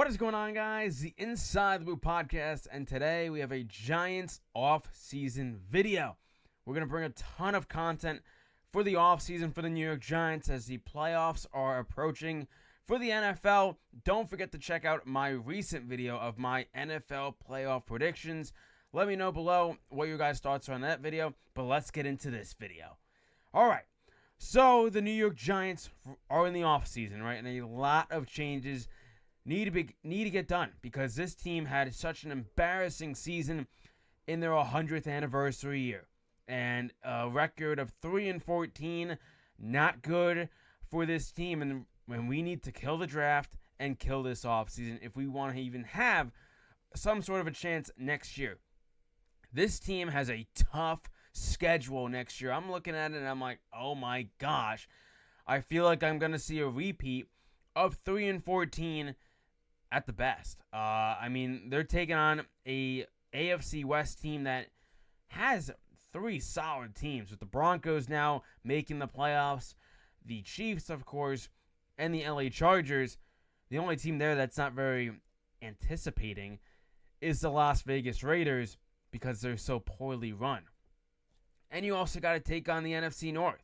What is going on, guys? The Inside the Boot podcast, and today we have a Giants off-season video. We're going to bring a ton of content for the off-season for the New York Giants as the playoffs are approaching for the NFL. Don't forget to check out my recent video of my NFL playoff predictions. Let me know below what your guys' thoughts are on that video, but let's get into this video. All right, so the New York Giants are in the off-season, right, and a lot of changes need to get done because this team had such an embarrassing season in their 100th anniversary year, and a record of 3-14, not good for this team. And when we need to kill the draft and kill this offseason if we want to even have some sort of a chance next year. This team has a tough schedule next year. I'm looking at it and I'm like, oh my gosh, I feel like I'm gonna see a repeat of 3-14. At the best. I mean, they're taking on a AFC West team that has three solid teams, with the Broncos now making the playoffs, the Chiefs, of course, and the LA Chargers. The only team there that's not very anticipating is the Las Vegas Raiders because they're so poorly run. And you also got to take on the NFC North.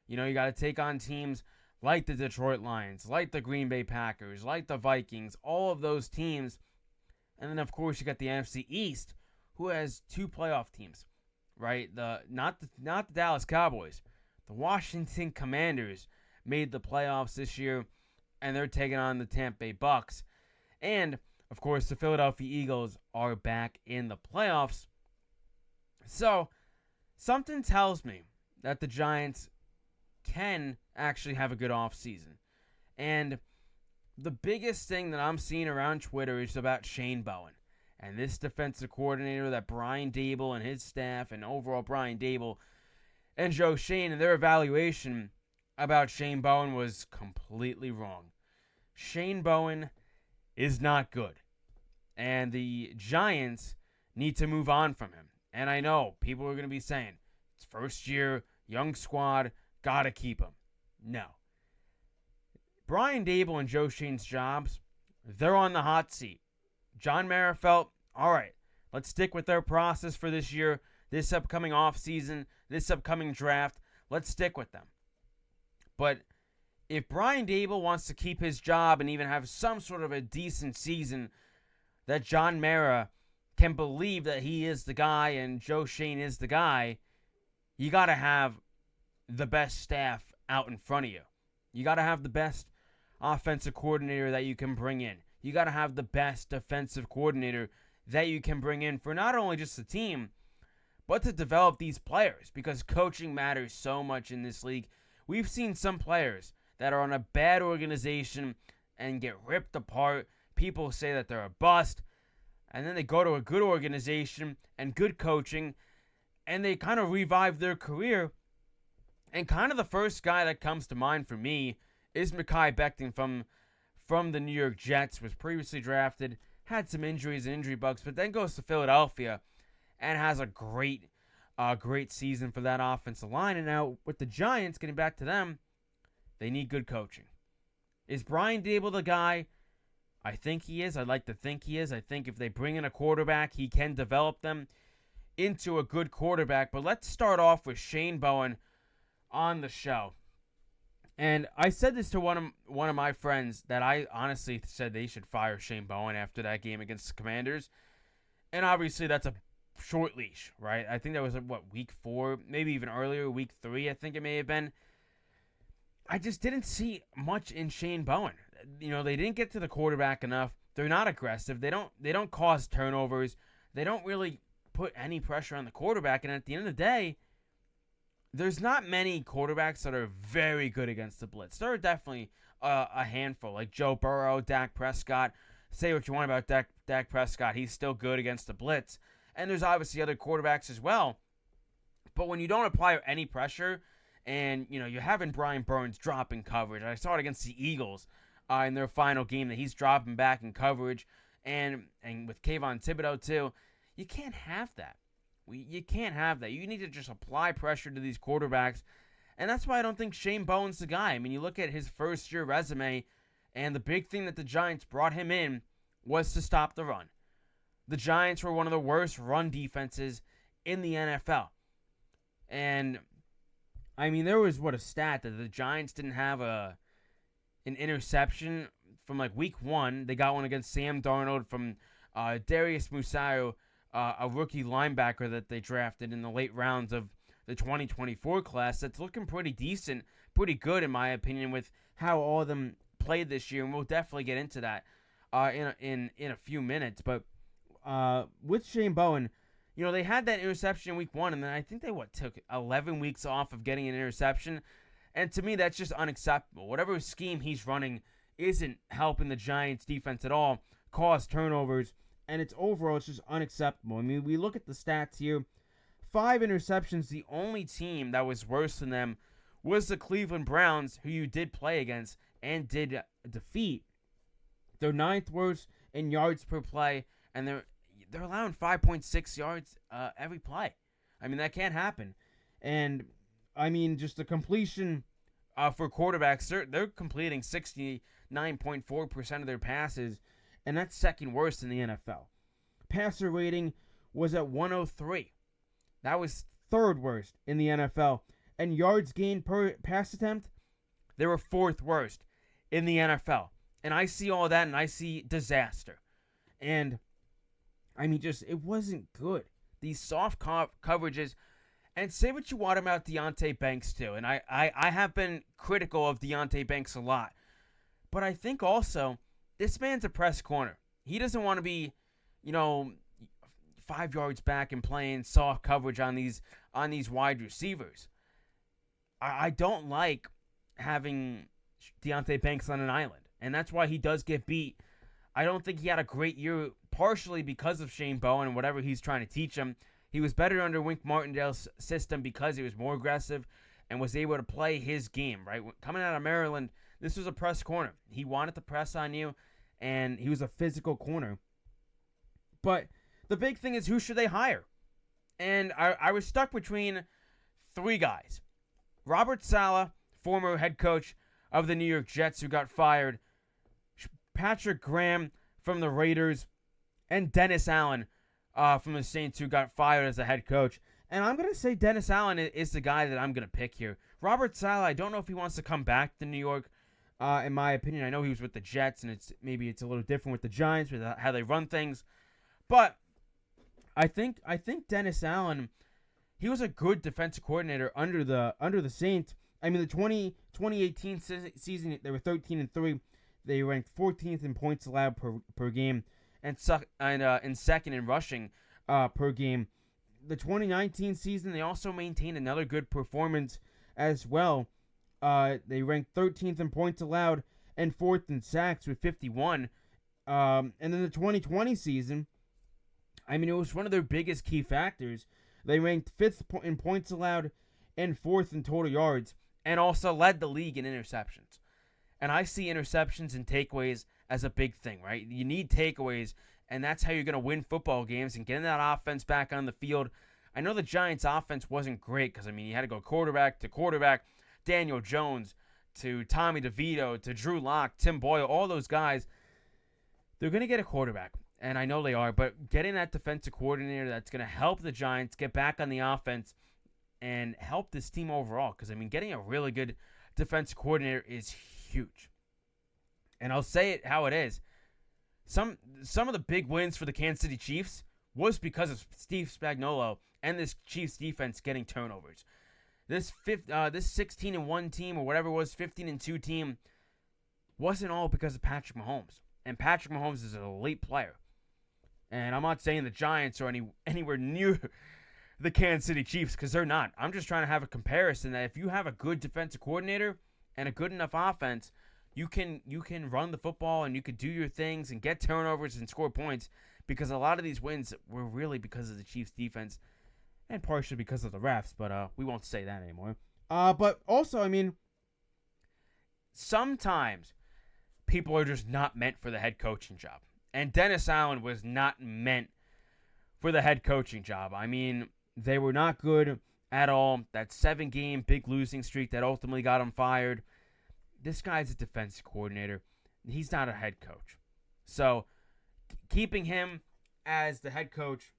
You know, you got to take on teams like the Detroit Lions, like the Green Bay Packers, like the Vikings, all of those teams. And then, of course, you got the NFC East, who has two playoff teams, right? Not the Dallas Cowboys. The Washington Commanders made the playoffs this year, and they're taking on the Tampa Bay Bucks. And, of course, the Philadelphia Eagles are back in the playoffs. So, something tells me that the Giants can actually have a good offseason. And the biggest thing that I'm seeing around Twitter is about Shane Bowen and this defensive coordinator that Brian Daboll and his staff, and overall Brian Daboll and Joe Schoen and their evaluation about Shane Bowen was completely wrong. Shane Bowen is not good, and the Giants need to move on from him. And I know people are going to be saying, it's first year, young squad, gotta keep him. No. Brian Daboll and Joe Schoen's jobs, they're on the hot seat. John Mara felt, all right, let's stick with their process for this year, this upcoming offseason, this upcoming draft. Let's stick with them. But if Brian Daboll wants to keep his job and even have some sort of a decent season, that John Mara can believe that he is the guy and Joe Schoen is the guy, you got to have the best staff out in front of you. You got to have the best offensive coordinator that you can bring in. You got to have the best defensive coordinator that you can bring in for not only just the team, but to develop these players, because coaching matters so much in this league. We've seen some players that are on a bad organization and get ripped apart. People say that they're a bust, and then they go to a good organization and good coaching, and they kind of revive their career. And kind of the first guy that comes to mind for me is Mekhi Becton from the New York Jets. Was previously drafted, had some injuries and injury bugs, but then goes to Philadelphia and has a great season for that offensive line. And now with the Giants, getting back to them, they need good coaching. Is Brian Daboll the guy? I think he is. I'd like to think he is. I think if they bring in a quarterback, he can develop them into a good quarterback. But let's start off with Shane Bowen on the show. And I said this to one of my friends, that I honestly said they should fire Shane Bowen after that game against the Commanders. And obviously that's a short leash, right? I think that was week 4, maybe even earlier, week 3 I think it may have been. I just didn't see much in Shane Bowen. You know, they didn't get to the quarterback enough. They're not aggressive. They don't cause turnovers. They don't really put any pressure on the quarterback. And at the end of the day, there's not many quarterbacks that are very good against the blitz. There are definitely a handful, like Joe Burrow, Dak Prescott. Say what you want about Dak Prescott. He's still good against the blitz. And there's obviously other quarterbacks as well. But when you don't apply any pressure, and you know you're having Brian Burns dropping coverage. I saw it against the Eagles in their final game that he's dropping back in coverage. And with Kayvon Thibodeau too. You can't have that. You can't have that. You need to just apply pressure to these quarterbacks. And that's why I don't think Shane Bowen's the guy. I mean, you look at his first-year resume, and the big thing that the Giants brought him in was to stop the run. The Giants were one of the worst run defenses in the NFL. And, I mean, there was, a stat that the Giants didn't have an interception from, week 1. They got one against Sam Darnold from Darius Musayo, a rookie linebacker that they drafted in the late rounds of the 2024 class. That's looking pretty decent, pretty good, in my opinion, with how all of them played this year. And we'll definitely get into that in a few minutes. But with Shane Bowen, they had that interception in week 1, and then I think they took 11 weeks off of getting an interception. And to me, that's just unacceptable. Whatever scheme he's running isn't helping the Giants defense at all, cause turnovers, and it's just unacceptable. I mean, we look at the stats here. 5 interceptions. The only team that was worse than them was the Cleveland Browns, who you did play against and did defeat. They're 9th worst in yards per play, and they're allowing 5.6 yards every play. I mean, that can't happen. And, I mean, just the completion for quarterbacks, they're completing 69.4% of their passes, and that's second worst in the NFL. Passer rating was at 103. That was third worst in the NFL. And yards gained per pass attempt, they were 4th worst in the NFL. And I see all that, and I see disaster. And, I mean, it wasn't good. These soft coverages, and say what you want about Deonte Banks, too. And I have been critical of Deonte Banks a lot. But I think also, this man's a press corner. He doesn't want to be, 5 yards back and playing soft coverage on these wide receivers. I don't like having Deonte Banks on an island. And that's why he does get beat. I don't think he had a great year, partially because of Shane Bowen and whatever he's trying to teach him. He was better under Wink Martindale's system because he was more aggressive and was able to play his game, right? Coming out of Maryland, this was a press corner. He wanted to press on you, and he was a physical corner. But the big thing is, who should they hire? And I was stuck between 3 guys. Robert Saleh, former head coach of the New York Jets, who got fired. Patrick Graham from the Raiders. And Dennis Allen from the Saints, who got fired as a head coach. And I'm going to say Dennis Allen is the guy that I'm going to pick here. Robert Saleh, I don't know if he wants to come back to New York, in my opinion. I know he was with the Jets, and maybe it's a little different with the Giants, with how they run things. But I think Dennis Allen, he was a good defensive coordinator under the Saints. I mean, the 2018 season, they were 13-3. They ranked 14th in points allowed per game, and second in rushing per game. The 2019 season, they also maintained another good performance as well. They ranked 13th in points allowed and 4th in sacks with 51. And then the 2020 season, I mean, it was one of their biggest key factors. They ranked 5th in points allowed and 4th in total yards, and also led the league in interceptions. And I see interceptions and takeaways as a big thing, right? You need takeaways, and that's how you're going to win football games and getting that offense back on the field. I know the Giants' offense wasn't great because, I mean, you had to go quarterback to quarterback, Daniel Jones to Tommy DeVito to Drew Lock, Tim Boyle, all those guys. They're going to get a quarterback, and I know they are, but getting that defensive coordinator that's going to help the Giants get back on the offense and help this team overall, because, I mean, getting a really good defensive coordinator is huge. And I'll say it how it is. Some of the big wins for the Kansas City Chiefs was because of Steve Spagnuolo and this Chiefs defense getting turnovers. This 16-1 team, or whatever it was, 15-2 team, wasn't all because of Patrick Mahomes. And Patrick Mahomes is an elite player. And I'm not saying the Giants are anywhere near the Kansas City Chiefs, because they're not. I'm just trying to have a comparison that if you have a good defensive coordinator and a good enough offense, you can run the football and you can do your things and get turnovers and score points, because a lot of these wins were really because of the Chiefs' defense and partially because of the refs, but we won't say that anymore. But also, I mean, sometimes people are just not meant for the head coaching job. And Dennis Allen was not meant for the head coaching job. I mean, they were not good at all. That 7-game big losing streak that ultimately got him fired. This guy's a defensive coordinator. He's not a head coach. So keeping him as the head coach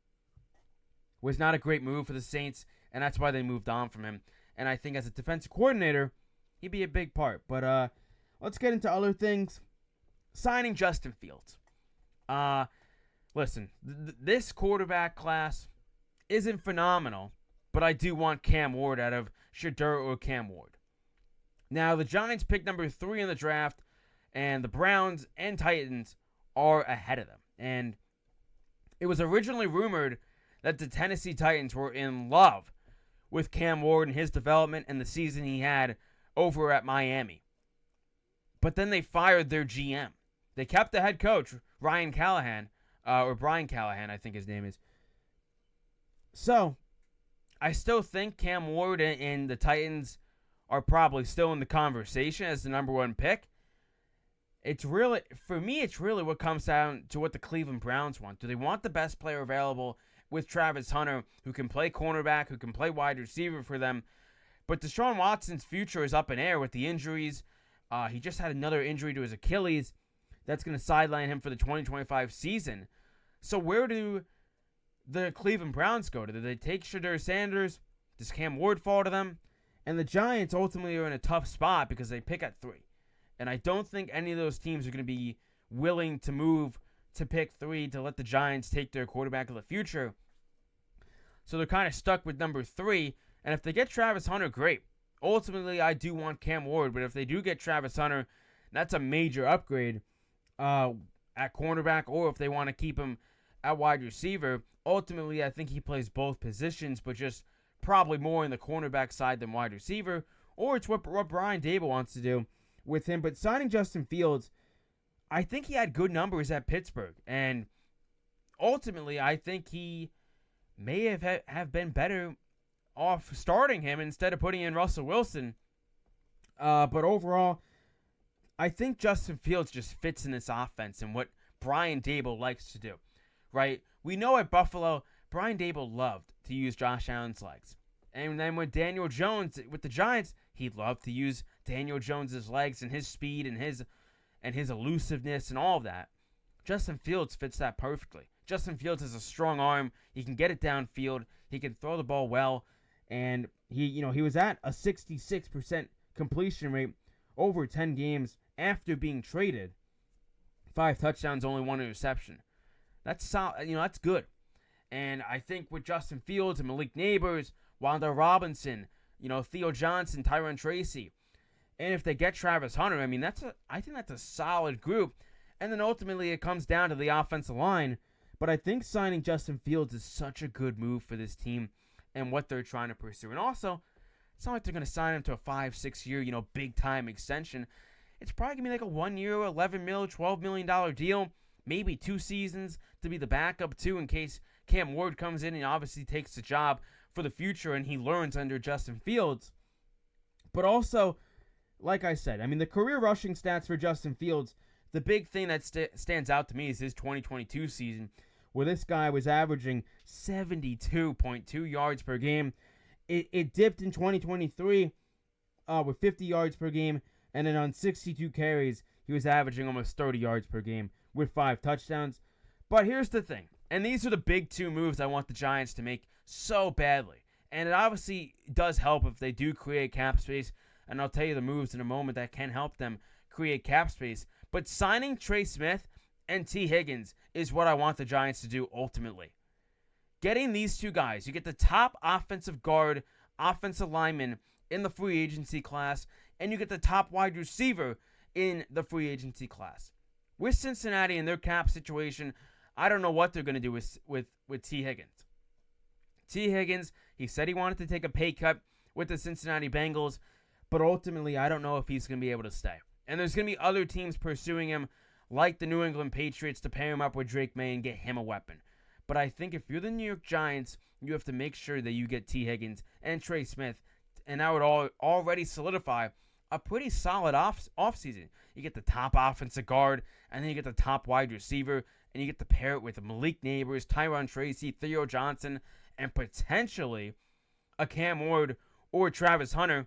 was not a great move for the Saints, and that's why they moved on from him. And I think as a defensive coordinator, he'd be a big part. But let's get into other things. Signing Justin Fields. Listen, this quarterback class isn't phenomenal, but I do want Cam Ward out of Shedeur or Cam Ward. Now, the Giants picked number 3 in the draft, and the Browns and Titans are ahead of them. And it was originally rumored that the Tennessee Titans were in love with Cam Ward and his development and the season he had over at Miami. But then they fired their GM. They kept the head coach, Ryan Callahan, or Brian Callahan, I think his name is. So, I still think Cam Ward and the Titans are probably still in the conversation as the number 1 pick. For me, it's really what comes down to what the Cleveland Browns want. Do they want the best player available with Travis Hunter, who can play cornerback, who can play wide receiver for them? But Deshaun Watson's future is up in air with the injuries. He just had another injury to his Achilles. That's going to sideline him for the 2025 season. So where do the Cleveland Browns go? Do they take Shedeur Sanders? Does Cam Ward fall to them? And the Giants ultimately are in a tough spot because they pick at 3. And I don't think any of those teams are going to be willing to move to pick 3 to let the Giants take their quarterback of the future. So they're kind of stuck with number 3. And if they get Travis Hunter, great. Ultimately, I do want Cam Ward. But if they do get Travis Hunter, that's a major upgrade at cornerback. Or if they want to keep him at wide receiver, ultimately, I think he plays both positions, but just probably more in the cornerback side than wide receiver. Or it's what Brian Daboll wants to do with him. But signing Justin Fields, I think he had good numbers at Pittsburgh. And ultimately, I think he may have been better off starting him instead of putting in Russell Wilson. But overall, I think Justin Fields just fits in this offense and what Brian Daboll likes to do, right? We know at Buffalo, Brian Daboll loved to use Josh Allen's legs. And then with Daniel Jones, with the Giants, he loved to use Daniel Jones' legs and his speed and his elusiveness and all of that. Justin Fields fits that perfectly. Justin Fields has a strong arm. He can get it downfield. He can throw the ball well. And he was at a 66% completion rate over 10 games after being traded. 5 touchdowns, only 1 interception. That's solid. That's good. And I think with Justin Fields and Malik Neighbors, Wanda Robinson, Theo Johnson, Tyron Tracy, and if they get Travis Hunter, I think that's a solid group. And then ultimately it comes down to the offensive line. But I think signing Justin Fields is such a good move for this team and what they're trying to pursue. And also, it's not like they're going to sign him to a 5-6 year, big-time extension. It's probably going to be like a 1 year, $11 million, $12 million deal. Maybe 2 seasons to be the backup, too, in case Cam Ward comes in and obviously takes the job for the future and he learns under Justin Fields. But also, like I said, the career rushing stats for Justin Fields, the big thing that stands out to me is his 2022 season, where this guy was averaging 72.2 yards per game. It dipped in 2023 with 50 yards per game, and then on 62 carries, he was averaging almost 30 yards per game with 5 touchdowns. But here's the thing, and these are the big 2 moves I want the Giants to make so badly. And it obviously does help if they do create cap space, and I'll tell you the moves in a moment that can help them create cap space. But signing Trey Smith and T. Higgins is what I want the Giants to do ultimately. Getting these 2 guys, you get the top offensive guard, offensive lineman in the free agency class, and you get the top wide receiver in the free agency class. With Cincinnati and their cap situation, I don't know what they're going to do with T. Higgins. T. Higgins, he said he wanted to take a pay cut with the Cincinnati Bengals, but ultimately I don't know if he's going to be able to stay. And there's going to be other teams pursuing him, like the New England Patriots, to pair him up with Drake May and get him a weapon. But I think if you're the New York Giants, you have to make sure that you get T. Higgins and Trey Smith, and that would already solidify a pretty solid offseason. You get the top offensive guard, and then you get the top wide receiver, and you get to pair it with Malik Neighbors, Tyron Tracy, Theo Johnson, and potentially a Cam Ward or Travis Hunter.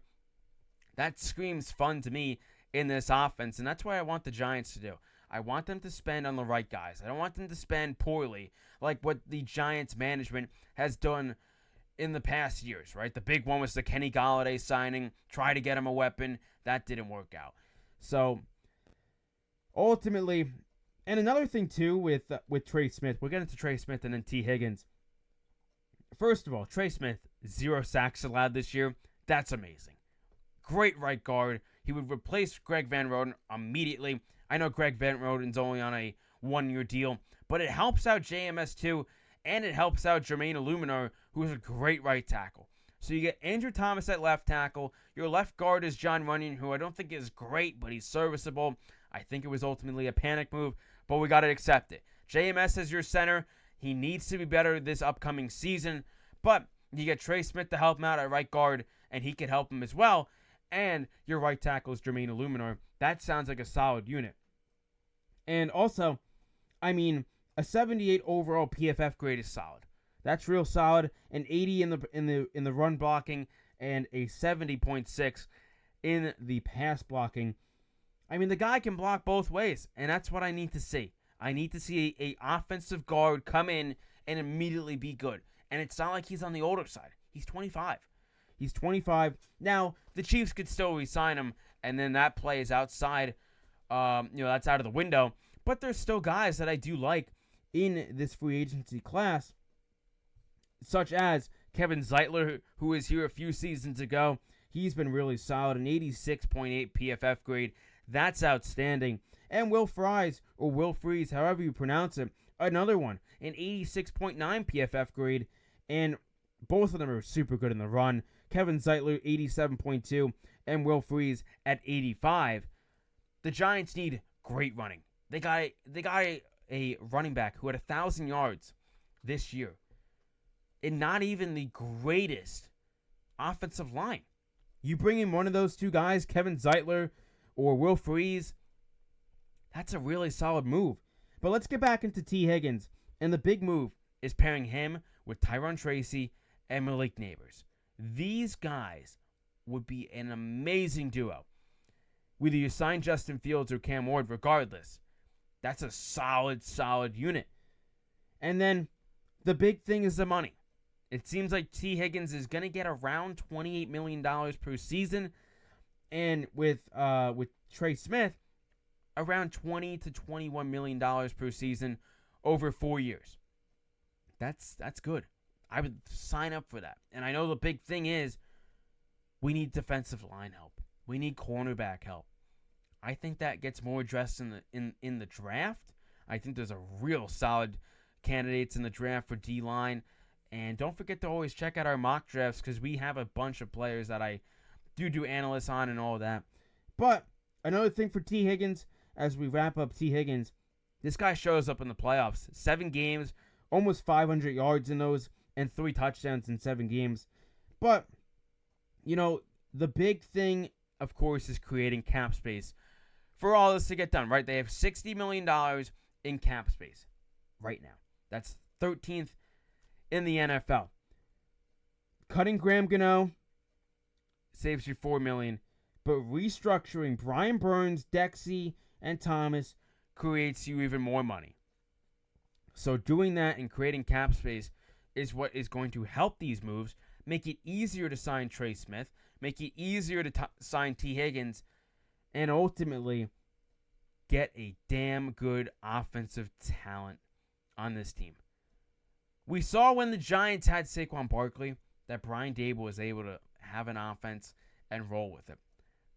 That screams fun to me in this offense, and that's what I want the Giants to do. I want them to spend on the right guys. I don't want them to spend poorly like what the Giants management has done in the past years, right? The big one was the Kenny Golladay signing. Try to get him a weapon. That didn't work out. So, ultimately, and another thing, too, with Trey Smith. We'll get into Trey Smith and then T. Higgins. First of all, Trey Smith, 0 sacks allowed this year. That's amazing. Great right guard. He would replace Greg Van Roten immediately. I know Greg Van Roten's only on a 1-year deal, but it helps out JMS too, and it helps out Jermaine Illuminor, who is a great right tackle. So you get Andrew Thomas at left tackle. Your left guard is John Runyon, who I don't think is great, but he's serviceable. I think it was ultimately a panic move, but we got to accept it. JMS as your center. He needs to be better this upcoming season, but you get Trey Smith to help him out at right guard, and he can help him as well. And your right tackle is Jermaine Illuminor. That sounds like a solid unit. And also, I mean, a 78 overall PFF grade is solid. That's real solid. An 80 in the run blocking and a 70.6 in the pass blocking. I mean, the guy can block both ways, and that's what I need to see. I need to see a offensive guard come in and immediately be good. And it's not like he's on the older side. He's 25. He's 25. Now, the Chiefs could still re-sign him, and then that play is outside. That's out of the window. But there's still guys that I do like in this free agency class, such as Kevin Zeitler, who was here a few seasons ago. He's been really solid, an 86.8 PFF grade. That's outstanding. And Will Fries, or Will Freeze, however you pronounce it, another one, an 86.9 PFF grade. And both of them are super good in the run. Kevin Zeitler, 87.2, and Will Freeze at 85. The Giants need great running. They got a running back who had 1,000 yards this year, and not even the greatest offensive line. You bring in one of those two guys, Kevin Zeitler or Will Freeze, that's a really solid move. But let's get back into T. Higgins, and the big move is pairing him with Tyron Tracy and Malik Neighbors. These guys would be an amazing duo. Whether you sign Justin Fields or Cam Ward, regardless, that's a solid unit. And then the big thing is the money. It seems like T. Higgins is going to get around $28 million per season, and with Trey Smith, around $20 to $21 million per season over 4 years. That's good. I would sign up for that. And I know the big thing is we need defensive line help. We need cornerback help. I think that gets more addressed in the draft. I think there's a real solid candidates in the draft for D-line. And don't forget to always check out our mock drafts, because we have a bunch of players that I do analysts on and all that. But another thing for T. Higgins, as we wrap up T. Higgins, this guy shows up in the playoffs. 7 games, almost 500 yards in those, and 3 touchdowns in 7 games. But, the big thing, of course, is creating cap space for all this to get done, right? They have $60 million in cap space right now. That's 13th in the NFL. Cutting Graham Gano saves you $4 million, but restructuring Brian Burns, Dexy, and Thomas creates you even more money. So doing that and creating cap space is what is going to help these moves, make it easier to sign Trey Smith, make it easier to sign T. Higgins, and ultimately get a damn good offensive talent on this team. We saw when the Giants had Saquon Barkley that Brian Daboll was able to have an offense and roll with it.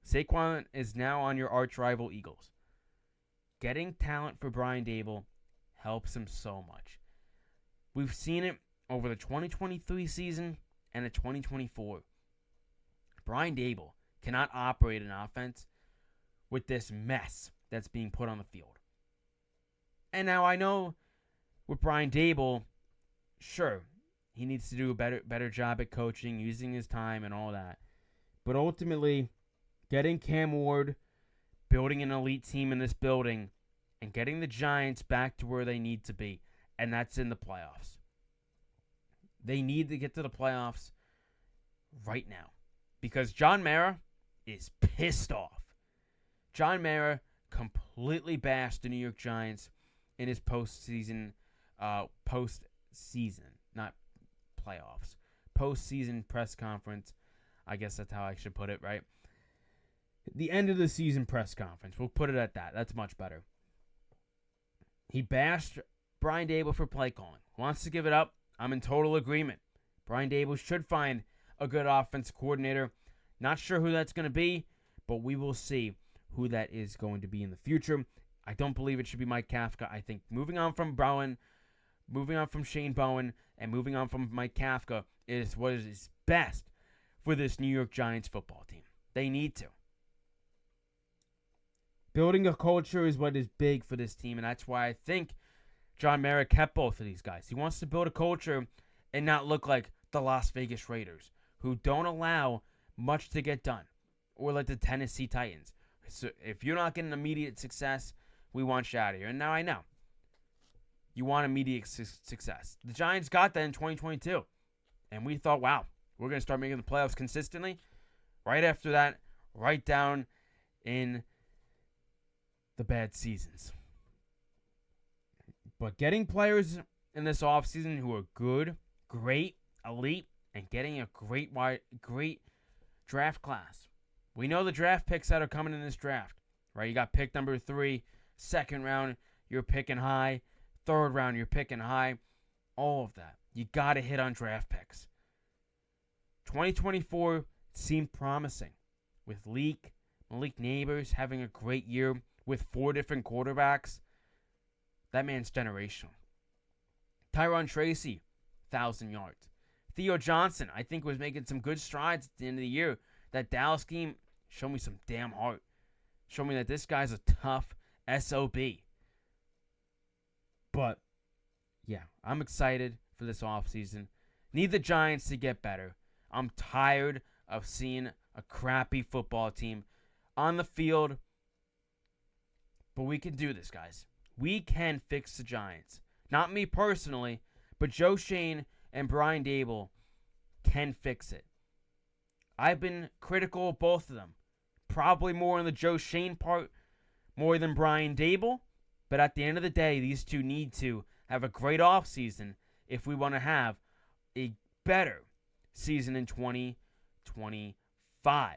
Saquon is now on your arch rival Eagles. Getting talent for Brian Daboll helps him so much. We've seen it over the 2023 season and the 2024. Brian Daboll cannot operate an offense with this mess that's being put on the field. And now I know with Brian Daboll, sure, he needs to do a better job at coaching, using his time and all that. But ultimately, getting Cam Ward, building an elite team in this building, and getting the Giants back to where they need to be, and that's in the playoffs. They need to get to the playoffs right now, because John Mara is pissed off. John Mara completely bashed the New York Giants in his postseason, not playoffs, postseason press conference. I guess that's how I should put it, right? The end of the season press conference. We'll put it at that. That's much better. He bashed Brian Daboll for play calling. Wants to give it up. I'm in total agreement. Brian Daboll should find a good offensive coordinator. Not sure who that's going to be, but we will see who that is going to be in the future. I don't believe it should be Mike Kafka. I think moving on from Shane Bowen, and moving on from Mike Kafka is what is best for this New York Giants football team. They need to. Building a culture is what is big for this team, and that's why I think John Mara kept both of these guys. He wants to build a culture and not look like the Las Vegas Raiders, who don't allow much to get done, or like the Tennessee Titans. So if you're not getting immediate success, we want you out of here. And now I know you want immediate success. The Giants got that in 2022, and we thought, wow, we're going to start making the playoffs consistently. Right after that, right down in the bad seasons. But getting players in this offseason who are good, great, elite, and getting a great draft class. We know the draft picks that are coming in this draft, right? You got pick number 3, second round, you're picking high. Third round, you're picking high. All of that. You got to hit on draft picks. 2024 seemed promising with Malik Neighbors having a great year with 4 different quarterbacks. That man's generational. Tyron Tracy, 1,000 yards. Theo Johnson, I think, was making some good strides at the end of the year. That Dallas game showed me some damn heart. Showed me that this guy's a tough SOB. But, yeah, I'm excited for this offseason. Need the Giants to get better. I'm tired of seeing a crappy football team on the field. But we can do this, guys. We can fix the Giants. Not me personally, but Joe Schoen and Brian Daboll can fix it. I've been critical of both of them. Probably more on the Joe Schoen part, more than Brian Daboll. But at the end of the day, these two need to have a great offseason if we want to have a better season in 2025.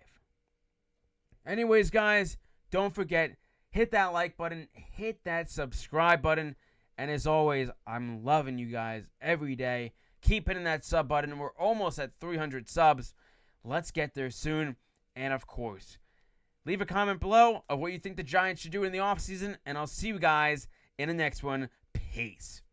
Anyways, guys, don't forget, hit that like button, hit that subscribe button, and as always, I'm loving you guys every day. Keep hitting that sub button. We're almost at 300 subs. Let's get there soon. And of course, leave a comment below of what you think the Giants should do in the offseason, and I'll see you guys in the next one. Peace.